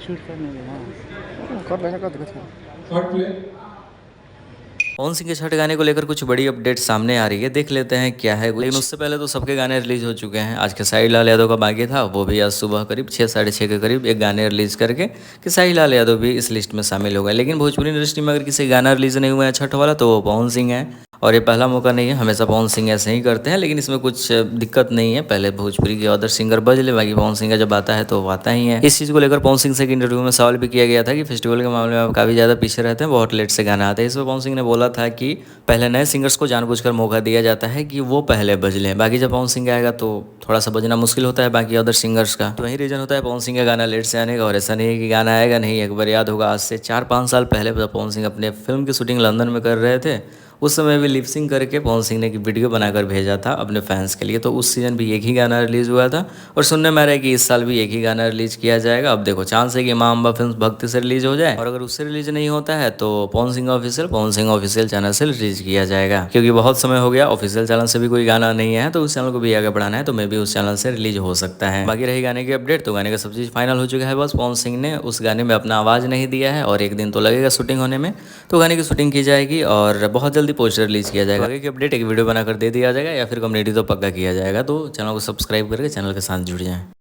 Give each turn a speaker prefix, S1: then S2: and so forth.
S1: Shoot करने में, हाँ कर लेना, कर देगा।
S2: पवन सिंह के छठ गाने को लेकर कुछ बड़ी अपडेट सामने आ रही है, देख लेते हैं क्या है। लेकिन उससे पहले तो सबके गाने रिलीज हो चुके हैं। आज खेसारी लाल यादव का बाकी था, वो भी आज सुबह करीब 6 साढ़े 6 के करीब एक गाने रिलीज करके खेसारी लाल यादव भी इस लिस्ट में शामिल हो गए। लेकिन भोजपुरी इंडस्ट्री में अगर किसी गाना रिलीज नहीं हुआ है छठ वाला तो वो पवन सिंह है। और ये पहला मौका नहीं है, हमेशा पवन सिंह ऐसे ही करते हैं। लेकिन इसमें कुछ दिक्कत नहीं है, पहले भोजपुरी के अदर सिंगर बज ले, बाकी पवन सिंह का जब आता है तो वो आता ही है। इस चीज़ को लेकर पवन सिंह से एक इंटरव्यू में सवाल भी किया गया था कि फेस्टिवल के मामले में आप काफ़ी ज़्यादा पीछे रहते हैं, बहुत लेट से गाना आता है। इसमें पवन सिंह ने बोला था कि पहले नए सिंगर्स को जानबूझकर मौका दिया जाता है कि वो पहले बज लें, बाकी जब पवन सिंह आएगा तो थोड़ा सा बजना मुश्किल होता है बाकी अदर सिंगर्स का। तो वही रीज़न होता है पवन सिंह का गाना लेट से आने का। और ऐसा नहीं है कि गाना आएगा नहीं, एक बार याद होगा आज से 4-5 साल पहले जब पवन सिंह अपने फिल्म की शूटिंग लंदन में कर रहे थे, उस समय भी लिपसिंग करके पवन सिंह ने एक वीडियो बनाकर भेजा था अपने फैंस के लिए। तो उस सीजन भी एक ही गाना रिलीज़ हुआ था और सुनने में आ रहा है कि इस साल भी एक ही गाना रिलीज किया जाएगा। अब देखो चांस है कि माँ अम्बा फिल्म भक्ति से रिलीज हो जाए, और अगर उससे रिलीज नहीं होता है तो पवन सिंह ऑफिशियल चैनल से रिलीज किया जाएगा। क्योंकि बहुत समय हो गया ऑफिशियल चैनल से भी कोई गाना नहीं है, तो उस चैनल को भी आगे बढ़ाना है, तो मे भी उस चैनल से रिलीज हो सकता है। बाकी रही गाने की अपडेट, तो गाने का सब चीज़ फाइनल हो चुका है। बस पवन सिंह ने उस गाने में अपना आवाज़ नहीं दिया है और एक दिन तो लगेगा शूटिंग होने में, तो गाने की शूटिंग की जाएगी और बहुत जल्दी पोस्टर रिलीज किया जाएगा। आगे की अपडेट एक वीडियो बनाकर दे दिया जाएगा या फिर कम्युनिटी तो पक्का किया जाएगा। तो चैनल को सब्सक्राइब करके चैनल के साथ जुड़ जाएं।